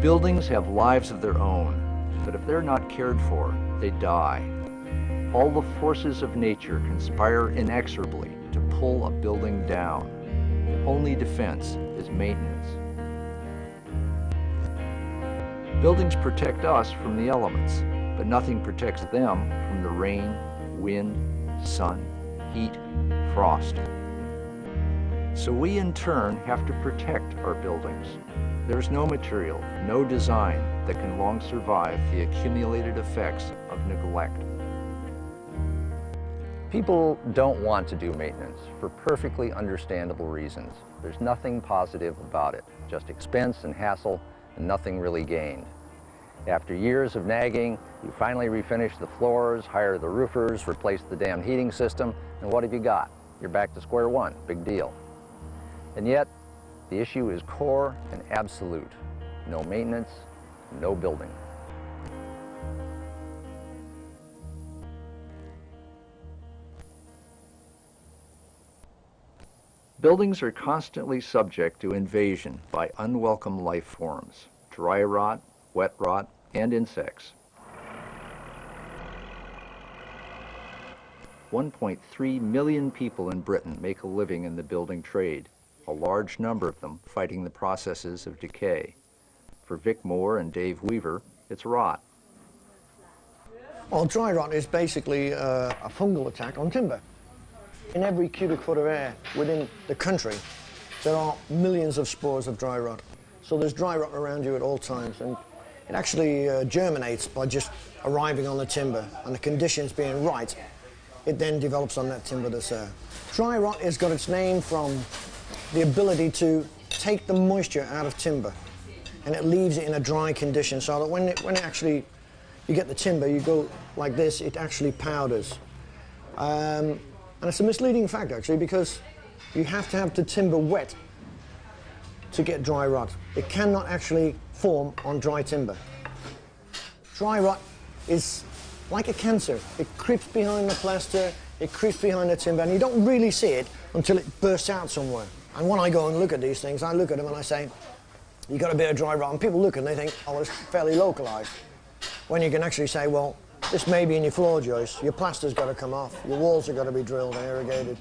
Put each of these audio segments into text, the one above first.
Buildings have lives of their own, but if they're not cared for, they die. All the forces of nature conspire inexorably to pull a building down. The only defense is maintenance. Buildings protect us from the elements, but nothing protects them from the rain, wind, sun, heat, frost. So we in turn have to protect our buildings. There's no material, no design that can long survive the accumulated effects of neglect. People don't want to do maintenance for perfectly understandable reasons. There's nothing positive about it, just expense and hassle and nothing really gained. After years of nagging, you finally refinish the floors, hire the roofers, replace the damn heating system, and what have you got? You're back to square one, big deal. And yet, the issue is core and absolute. No maintenance, no building. Buildings are constantly subject to invasion by unwelcome life forms, dry rot, wet rot, and insects. 1.3 million people in Britain make a living in the building trade, a large number of them fighting the processes of decay. For Vic Moore and Dave Weaver, it's rot. Well, dry rot is basically a fungal attack on timber. In every cubic foot of air within the country, there are millions of spores of dry rot. So there's dry rot around you at all times, and it actually germinates by just arriving on the timber, and the conditions being right, it then develops on that timber that's there. Dry rot has got its name from the ability to take the moisture out of timber, and it leaves it in a dry condition, so that when it actually, you get the timber, you go like this, it actually powders. And it's a misleading fact, actually, because you have to have the timber wet to get dry rot. It cannot actually form on dry timber. Dry rot is like a cancer. It creeps behind the plaster, it creeps behind the timber, and you don't really see it until it bursts out somewhere. And when I go and look at these things, I look at them and I say, you got a bit of dry rot, and people look and they think, oh, it's fairly localized. When you can actually say, well, this may be in your floor joists, your plaster's got to come off, your walls have got to be drilled and irrigated.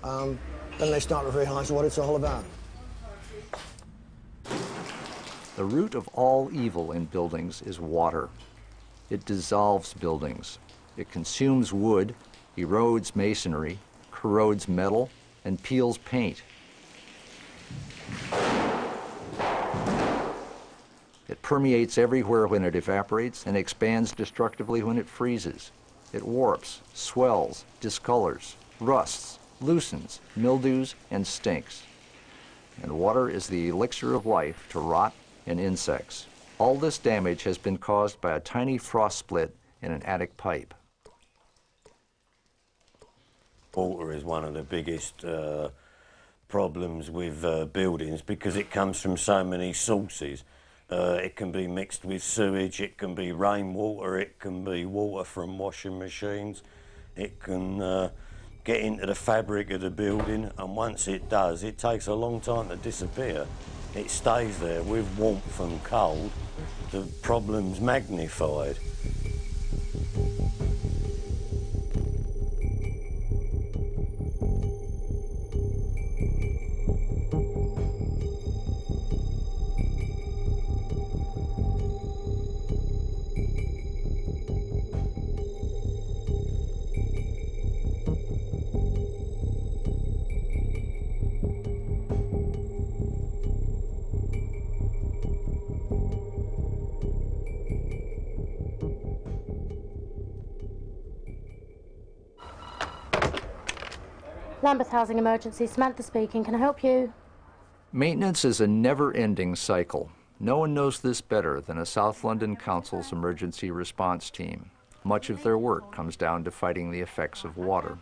Then they start to realize what it's all about. The root of all evil in buildings is water. It dissolves buildings. It consumes wood, erodes masonry, corrodes metal, and peels paint. It permeates everywhere when it evaporates and expands destructively when it freezes. It warps, swells, discolors, rusts, loosens, mildews, and stinks. And water is the elixir of life to rot and insects. All this damage has been caused by a tiny frost split in an attic pipe. Water is one of the biggest problems with buildings because it comes from so many sources. It can be mixed with sewage, it can be rainwater, it can be water from washing machines, it can get into the fabric of the building, and once it does, it takes a long time to disappear. It stays there with warmth and cold, the problem's magnified. Lambeth Housing Emergency, Samantha speaking. Can I help you? Maintenance is a never-ending cycle. No one knows this better than a South London Council's emergency response team. Much of their work comes down to fighting the effects of water.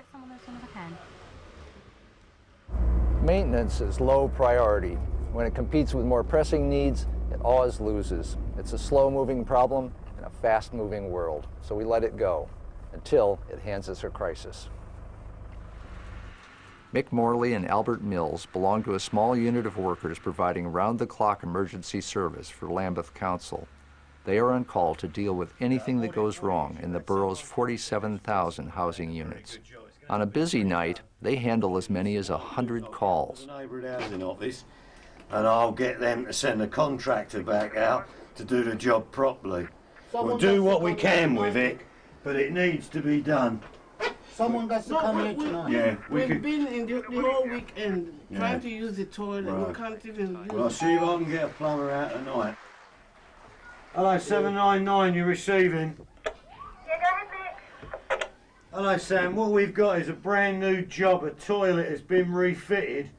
Maintenance is low priority. When it competes with more pressing needs, it always loses. It's a slow-moving problem in a fast-moving world, so we let it go until it hands us a crisis. Mick Morley and Albert Mills belong to a small unit of workers providing round-the-clock emergency service for Lambeth Council. They are on call to deal with anything that goes wrong in the borough's 47,000 housing units. On a busy night, they handle as many as 100 calls. Neighbourhood housing office, and I'll get them to send a contractor back out to do the job properly. We'll do what we can with it, but it needs to be done. Someone got to come here tonight. Yeah, We've been in the whole weekend trying to use the toilet. Right. We can't even use Well, I'll see if I can get a plumber out tonight. Hello, 799, you're receiving. Hello, Sam. What we've got is a brand new job. A toilet has been refitted,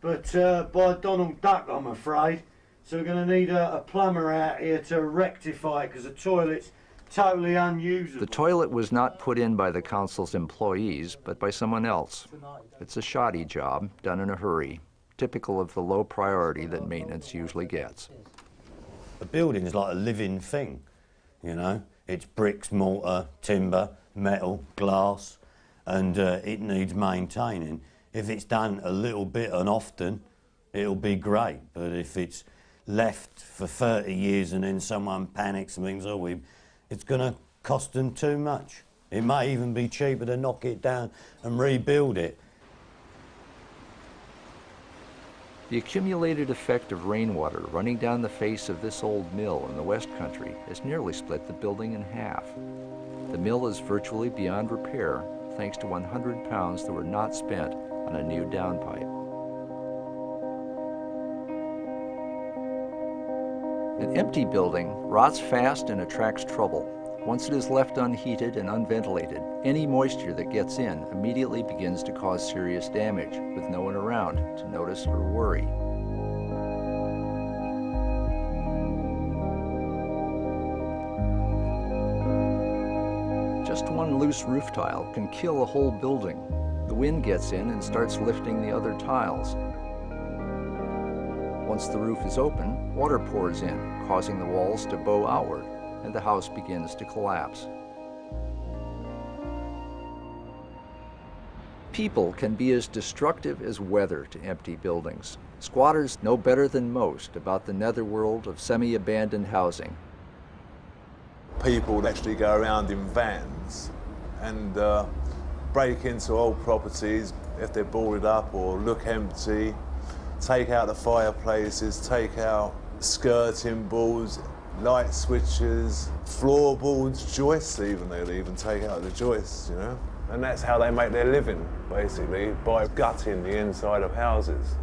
but by Donald Duck, I'm afraid. So we're going to need a plumber out here to rectify it because the toilet's totally unusable. The toilet was not put in by the council's employees, but by someone else. It's a shoddy job, done in a hurry, typical of the low priority that maintenance usually gets. A building is like a living thing, you know. It's bricks, mortar, timber, metal, glass, and it needs maintaining. If it's done a little bit and often, it'll be great. But if it's left for 30 years and then someone panics and thinks, oh, it's going to cost them too much. It may even be cheaper to knock it down and rebuild it. The accumulated effect of rainwater running down the face of this old mill in the West Country has nearly split the building in half. The mill is virtually beyond repair thanks to 100 pounds that were not spent on a new downpipe. An empty building rots fast and attracts trouble. Once it is left unheated and unventilated, any moisture that gets in immediately begins to cause serious damage, with no one around to notice or worry. Just one loose roof tile can kill a whole building. The wind gets in and starts lifting the other tiles. Once the roof is open, water pours in, causing the walls to bow outward, and the house begins to collapse. People can be as destructive as weather to empty buildings. Squatters know better than most about the netherworld of semi-abandoned housing. People actually go around in vans and break into old properties if they're boarded up or look empty, take out the fireplaces, take out skirting boards, light switches, floorboards, joists even, they'll even take out the joists, you know. And that's how they make their living, basically, by gutting the inside of houses.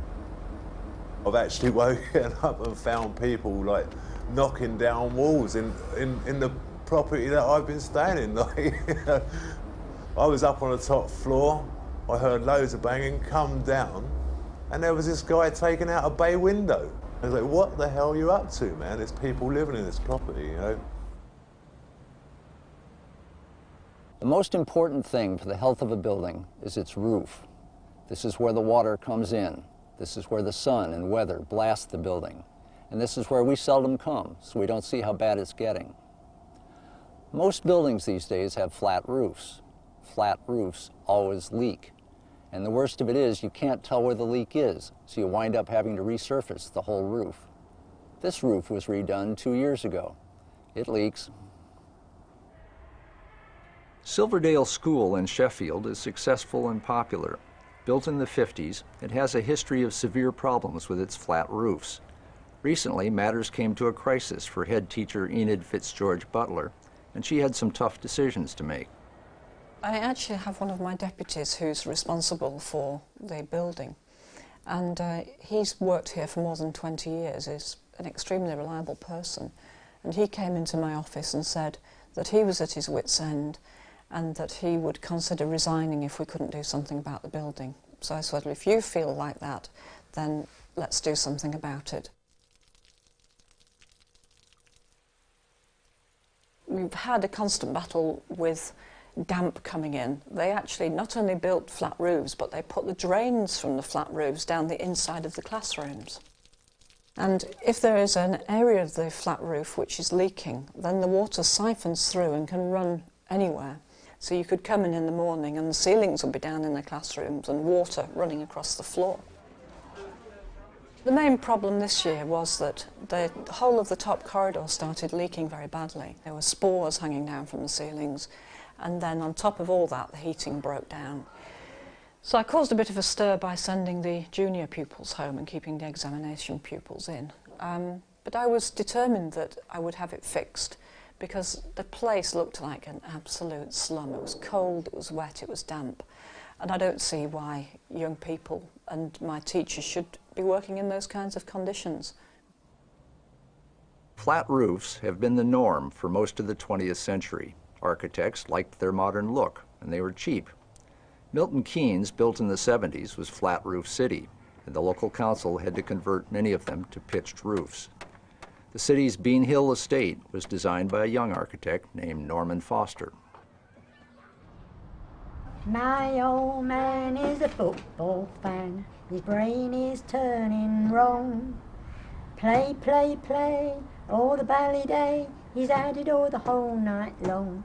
I've actually woken up and found people like knocking down walls in the property that I've been staying in. Like, you know, I was up on the top floor, I heard loads of banging, come down, and there was this guy taking out a bay window. I was like, what the hell are you up to, man? There's people living in this property, you know? The most important thing for the health of a building is its roof. This is where the water comes in. This is where the sun and weather blast the building. And this is where we seldom come, so we don't see how bad it's getting. Most buildings these days have flat roofs. Flat roofs always leak. And the worst of it is you can't tell where the leak is, so you wind up having to resurface the whole roof. This roof was redone 2 years ago. It leaks. Silverdale School in Sheffield is successful and popular. Built in the 50s, it has a history of severe problems with its flat roofs. Recently, matters came to a crisis for head teacher Enid Fitzgeorge Butler, and she had some tough decisions to make. I actually have one of my deputies who's responsible for the building, and he's worked here for more than 20 years. He's an extremely reliable person, and he came into my office and said that he was at his wit's end and that he would consider resigning if we couldn't do something about the building. So I said, well, if you feel like that, then let's do something about it. We've had a constant battle with damp coming in. They actually not only built flat roofs, but they put the drains from the flat roofs down the inside of the classrooms. And if there is an area of the flat roof which is leaking, then the water siphons through and can run anywhere. So you could come in the morning and the ceilings would be down in the classrooms and water running across the floor. The main problem this year was that the whole of the top corridor started leaking very badly. There were spores hanging down from the ceilings, and then on top of all that the heating broke down. So I caused a bit of a stir by sending the junior pupils home and keeping the examination pupils in. But I was determined that I would have it fixed because the place looked like an absolute slum. It was cold, it was wet, it was damp. And I don't see why young people and my teachers should be working in those kinds of conditions. Flat roofs have been the norm for most of the 20th century. Architects liked their modern look, and they were cheap. Milton Keynes, built in the 70s, was flat roof city, and the local council had to convert many of them to pitched roofs. The city's Bean Hill estate was designed by a young architect named Norman Foster. My old man is a football fan, his brain is turning wrong. Play, play, play, all the bally day, he's at it all the whole night long.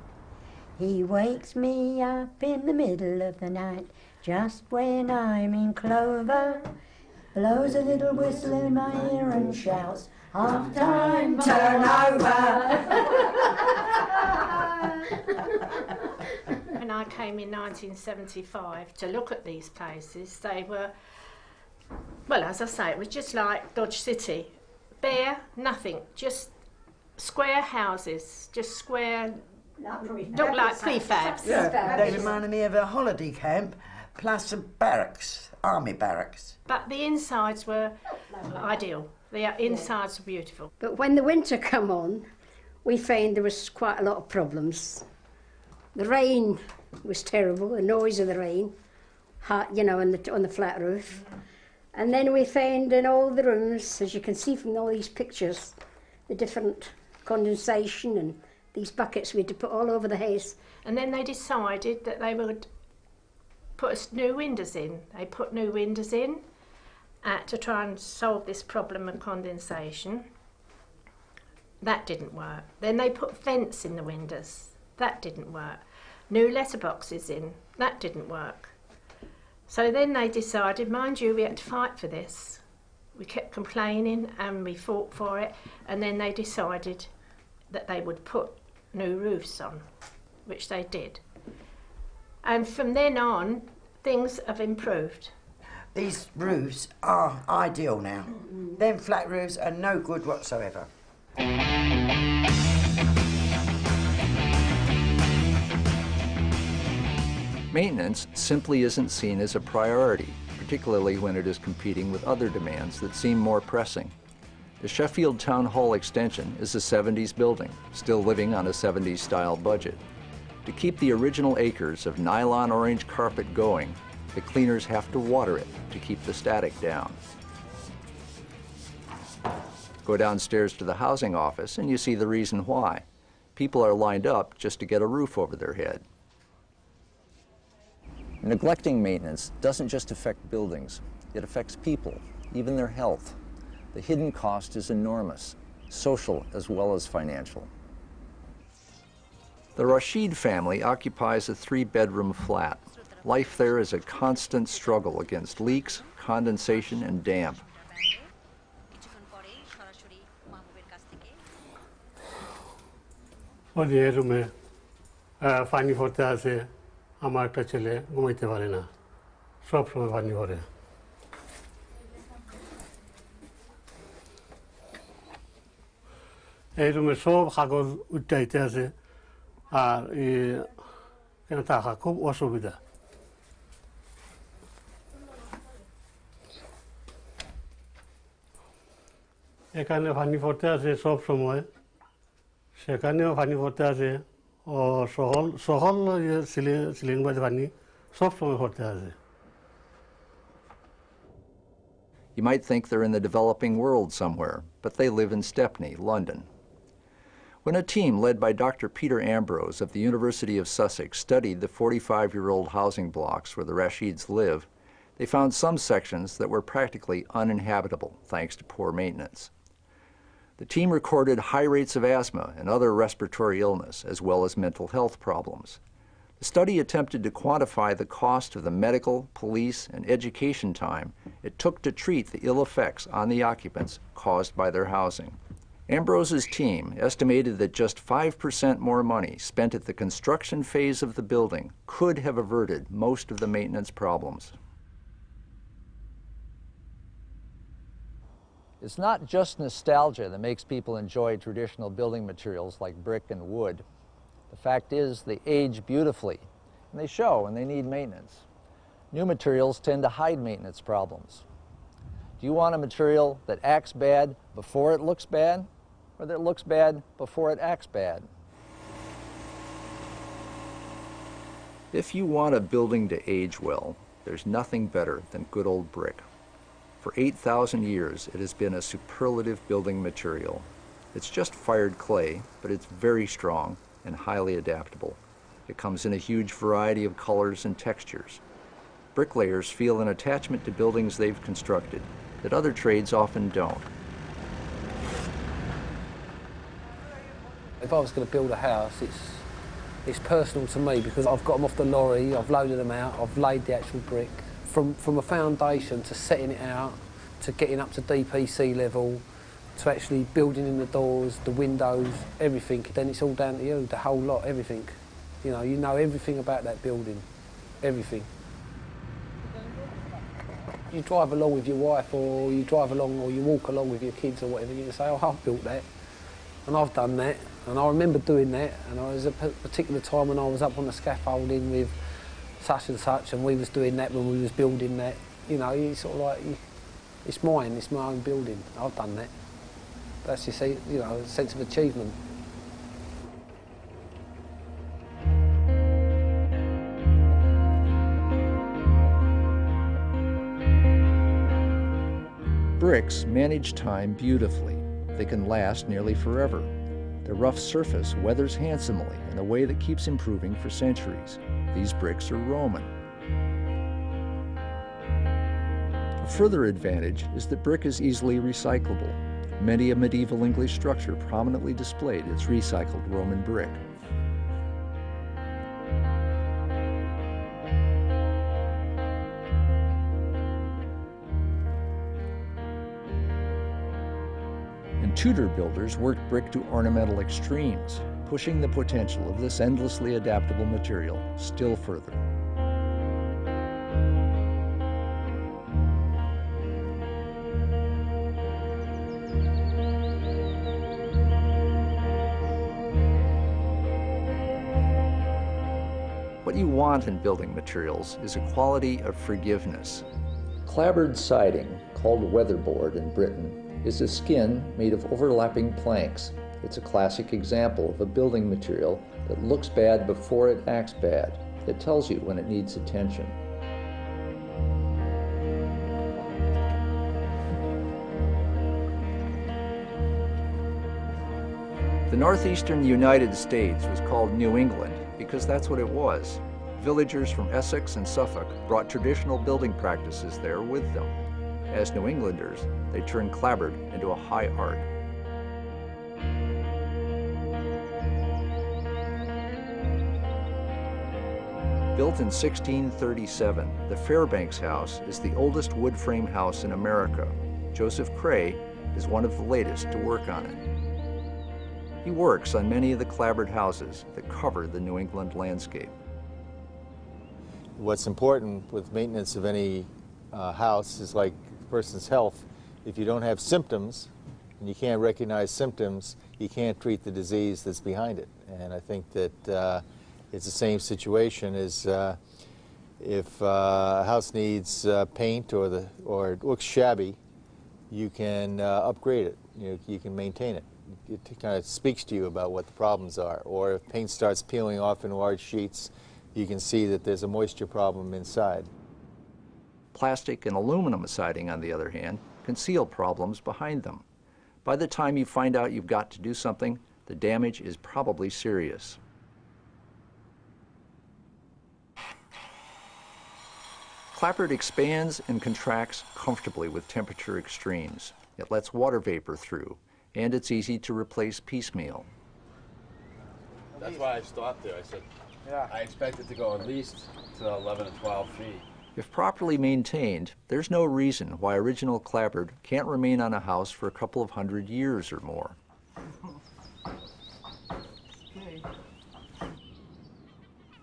He wakes me up in the middle of the night, just when I'm in clover, blows a little whistle in my ear and shouts, half time, turn over. When I came in 1975 to look at these places, they were, well, as I say, it was just like Dodge City. Bare, nothing, just square houses, just square, look like prefabs. Yeah, they reminded me of a holiday camp plus a barracks, army barracks. But the insides were ideal. The insides were beautiful. But when the winter come on, we found there was quite a lot of problems. The rain was terrible, the noise of the rain, you know, on the flat roof. And then we found in all the rooms, as you can see from all these pictures, the different condensation and these buckets we had to put all over the house. And then they decided that they would put new windows in. They put new windows in to try and solve this problem of condensation. That didn't work. Then they put fence in the windows. That didn't work. New letterboxes in. That didn't work. So then they decided, mind you, we had to fight for this. We kept complaining and we fought for it, and then they decided that they would put new roofs on, which they did. And from then on, things have improved. These roofs are ideal now. Them flat roofs are no good whatsoever. Maintenance simply isn't seen as a priority, particularly when it is competing with other demands that seem more pressing. The Sheffield Town Hall extension is a 70s building, still living on a 70s style budget. To keep the original acres of nylon orange carpet going, the cleaners have to water it to keep the static down. Go downstairs to the housing office and you see the reason why. People are lined up just to get a roof over their head. Neglecting maintenance doesn't just affect buildings, it affects people, even their health. The hidden cost is enormous, social as well as financial. The Rashid family occupies a 3-bedroom flat. Life there is a constant struggle against leaks, condensation, and damp. পানি ভরতে আছে আমার একটা ছেলে ঘুমাইতে পারে না সব সময় পানি ভরে এই রুমে সব কাগজ উঠাইতে আছে আর এখানে থাকা খুব অসুবিধা এখানে পানি ভরতে আছে সব সময় সেখানেও পানি ভরতে আছে ও সহল সিলিং বাজে পানি সব সময় ভরতে আছে You might think they're in the developing world somewhere, but they live in Stepney, London. When a team led by Dr. Peter Ambrose of the University of Sussex studied the 45-year-old housing blocks where the Rashids live, they found some sections that were practically uninhabitable thanks to poor maintenance. The team recorded high rates of asthma and other respiratory illness, as well as mental health problems. The study attempted to quantify the cost of the medical, police, and education time it took to treat the ill effects on the occupants caused by their housing. Ambrose's team estimated that just 5% more money spent at the construction phase of the building could have averted most of the maintenance problems. It's not just nostalgia that makes people enjoy traditional building materials like brick and wood. The fact is, they age beautifully, and they show, and they need maintenance. New materials tend to hide maintenance problems. Do you want a material that acts bad before it looks bad, or that looks bad before it acts bad? If you want a building to age well, there's nothing better than good old brick. For 8,000 years, it has been a superlative building material. It's just fired clay, but it's very strong and highly adaptable. It comes in a huge variety of colors and textures. Bricklayers feel an attachment to buildings they've constructed that other trades often don't. If I was going to build a house, it's personal to me because I've got them off the lorry, I've loaded them out, I've laid the actual brick. From a foundation to setting it out, to getting up to DPC level, to actually building in the doors, the windows, everything, then it's all down to you, the whole lot, everything. You know everything about that building, everything. You drive along with your wife, or you drive along, or you walk along with your kids or whatever, you can say, oh, I've built that, and I've done that, and I remember doing that, and there was a particular time when I was up on the scaffolding with such and such, and we was doing that when we was building that. You know, you sort of like, it's mine, it's my own building, I've done that. That's your, a sense of achievement. Bricks manage time beautifully. They can last nearly forever. Their rough surface weathers handsomely in a way that keeps improving for centuries. These bricks are Roman. A further advantage is that brick is easily recyclable. Many a medieval English structure prominently displayed its recycled Roman brick. And Tudor builders worked brick to ornamental extremes, pushing the potential of this endlessly adaptable material still further. What you want in building materials is a quality of forgiveness. Clapboard siding, called weatherboard in Britain, is a skin made of overlapping planks. It's a classic example of a building material that looks bad before it acts bad. It tells you when it needs attention. The northeastern United States was called New England because that's what it was. Villagers from Essex and Suffolk brought traditional building practices there with them. As New Englanders, they turned clapboard into a high art. Built in 1637, the Fairbanks House is the oldest wood frame house in America. Joseph Cray is one of the latest to work on it. He works on many of the clapboard houses that cover the New England landscape. What's important with maintenance of any house is like a person's health. If you don't have symptoms and you can't recognize symptoms, you can't treat the disease that's behind it. And I think that it's the same situation as if a house needs paint or it looks shabby, you can upgrade it. You can maintain it. It kind of speaks to you about what the problems are. Or if paint starts peeling off in large sheets, you can see that there's a moisture problem inside. Plastic and aluminum siding, on the other hand, conceal problems behind them. By the time you find out you've got to do something, the damage is probably serious. Clapboard expands and contracts comfortably with temperature extremes. It lets water vapor through, and it's easy to replace piecemeal. That's why I stopped there. I said, Yeah. I expect it to go at least to 11 to 12 feet. If properly maintained, there's no reason why original clapboard can't remain on a house for a couple of 100 years or more.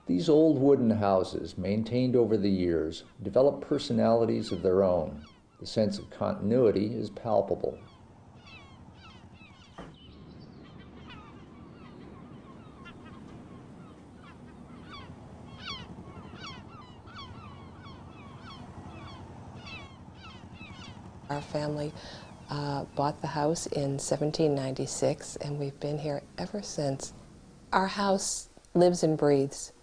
These old wooden houses, maintained over the years, develop personalities of their own. The sense of continuity is palpable. Our family bought the house in 1796, and we've been here ever since. Our house lives and breathes.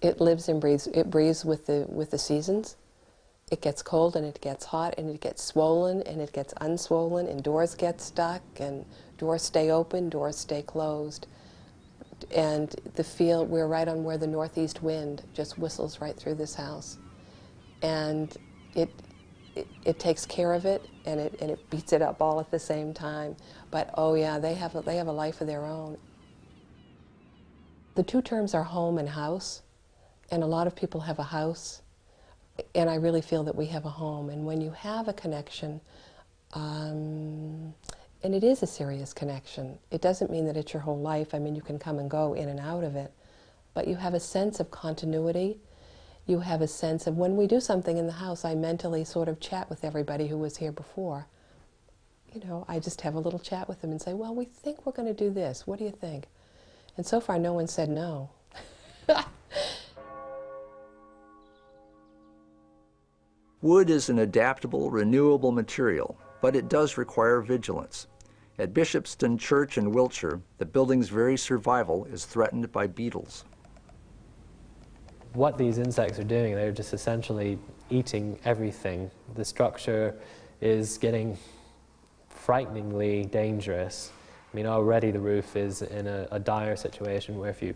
It lives and breathes. It breathes with the seasons. It gets cold and it gets hot and it gets swollen and it gets unswollen, and doors get stuck and doors stay open, doors stay closed. And we're right on where the northeast wind just whistles right through this house. And it takes care of it, and it beats it up all at the same time. But oh yeah, they have a life of their own. The two terms are home and house, and a lot of people have a house, and I really feel that we have a home. And when you have a connection, and it is a serious connection, it doesn't mean that it's your whole life. I mean, you can come and go in and out of it, but you have a sense of continuity. You have a sense of, when we do something in the house, I mentally sort of chat with everybody who was here before. You know, I just have a little chat with them and say, well, we think we're going to do this. What do you think? And so far, no one said no. Wood is an adaptable, renewable material, but it does require vigilance. At Bishopston Church in Wiltshire, the building's very survival is threatened by beetles. What these insects are doing, they're just essentially eating everything. The structure is getting frighteningly dangerous. I mean, already the roof is in a dire situation where if you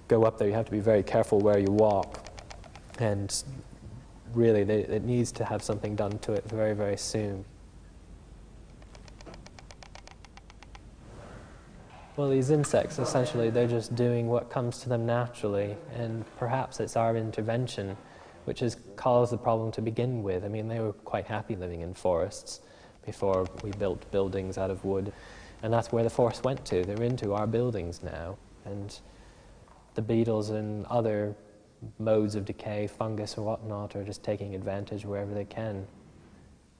go up there, you have to be very careful where you walk. And really, it needs to have something done to it very, very soon. Well, these insects, essentially, they're just doing what comes to them naturally, and perhaps it's our intervention which has caused the problem to begin with. I mean, they were quite happy living in forests before we built buildings out of wood, and that's where the forest went to. They're into our buildings now, and the beetles and other modes of decay, fungus or whatnot, are just taking advantage wherever they can.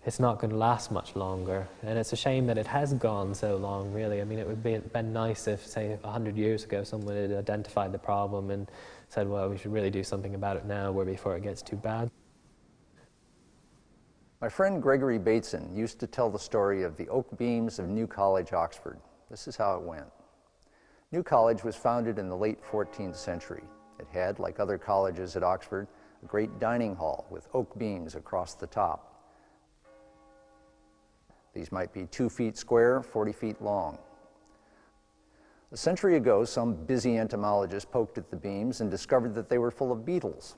It's not going to last much longer, and it's a shame that it has gone so long, really. I mean, it would have been nice if, say, 100 years ago, someone had identified the problem and said, well, we should really do something about it now, before it gets too bad. My friend Gregory Bateson used to tell the story of the oak beams of New College, Oxford. This is how it went. New College was founded in the late 14th century. It had, like other colleges at Oxford, a great dining hall with oak beams across the top. These might be 2 feet square, 40 feet long. A century ago, some busy entomologist poked at the beams and discovered that they were full of beetles.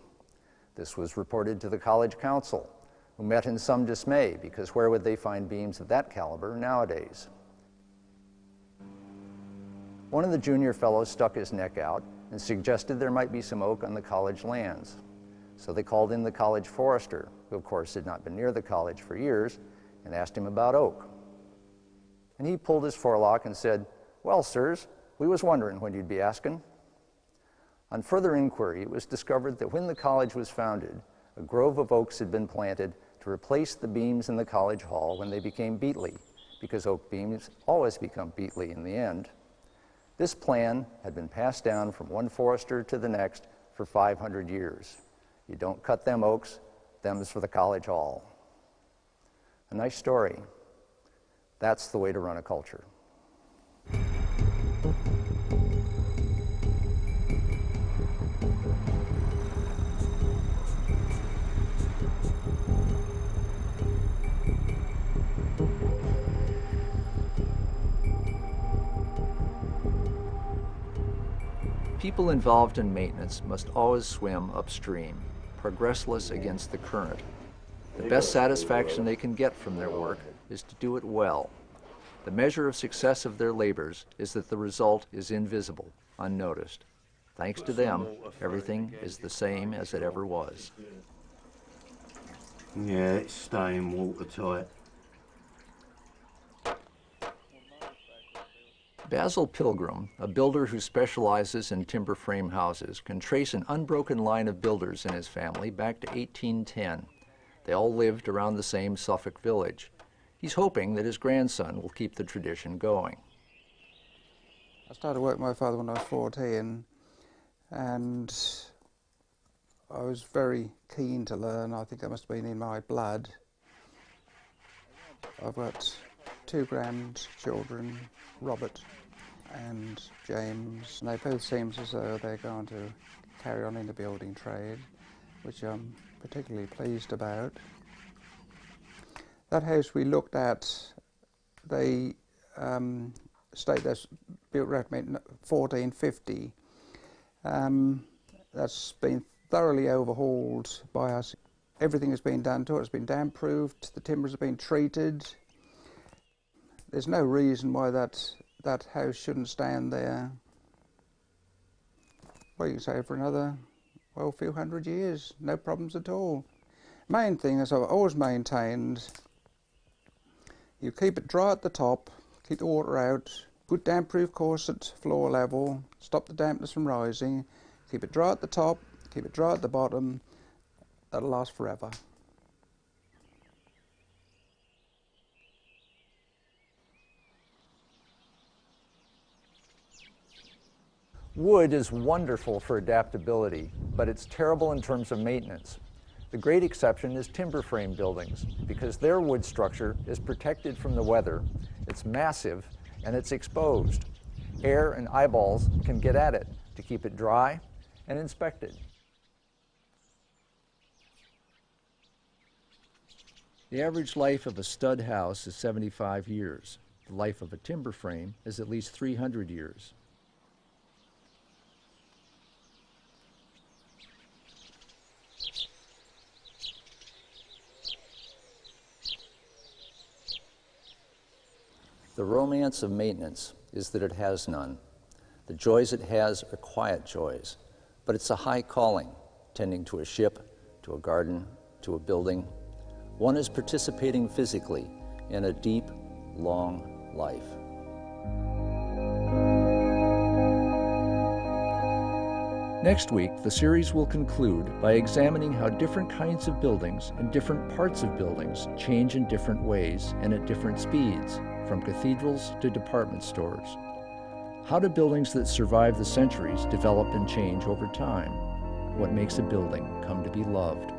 This was reported to the college council, who met in some dismay, because where would they find beams of that caliber nowadays? One of the junior fellows stuck his neck out and suggested there might be some oak on the college lands. So they called in the college forester, who of course had not been near the college for years, and asked him about oak. And he pulled his forelock and said, well, sirs, we was wondering when you'd be asking. On further inquiry, it was discovered that when the college was founded, a grove of oaks had been planted to replace the beams in the college hall when they became beetly, because oak beams always become beetly in the end. This plan had been passed down from one forester to the next for 500 years. You don't cut them oaks, them's for the college hall. A nice story. That's the way to run a culture. People involved in maintenance must always swim upstream, progressless against the current. The best satisfaction they can get from their work is to do it well. The measure of success of their labors is that the result is invisible, unnoticed. Thanks to them, everything is the same as it ever was. Yeah, it's staying watertight. Basil Pilgrim, a builder who specializes in timber frame houses, can trace an unbroken line of builders in his family back to 1810. They all lived around the same Suffolk village. He's hoping that his grandson will keep the tradition going. I started working with my father when I was 14, and I was very keen to learn. I think that must have been in my blood. I've got 2 grandchildren, Robert and James, and they both seem as though they're going to carry on in the building trade, which I'm particularly pleased about. That house we looked at, they state that's built around 1450. That's been thoroughly overhauled by us. Everything has been done to it. It's been damp-proofed, the timbers have been treated. There's no reason why that house shouldn't stand there, well, you can say for another, well, a few hundred years, no problems at all. Main thing, as I've always maintained, you keep it dry at the top, keep the water out, good damp-proof course at floor level, stop the dampness from rising, keep it dry at the top, keep it dry at the bottom, that'll last forever. Wood is wonderful for adaptability, but it's terrible in terms of maintenance. The great exception is timber frame buildings, because their wood structure is protected from the weather, it's massive, and it's exposed. Air and eyeballs can get at it to keep it dry and inspected. The average life of a stud house is 75 years. The life of a timber frame is at least 300 years. The romance of maintenance is that it has none. The joys it has are quiet joys, but it's a high calling, tending to a ship, to a garden, to a building. One is participating physically in a deep, long life. Next week, the series will conclude by examining how different kinds of buildings and different parts of buildings change in different ways and at different speeds, from cathedrals to department stores. How do buildings that survive the centuries develop and change over time? What makes a building come to be loved?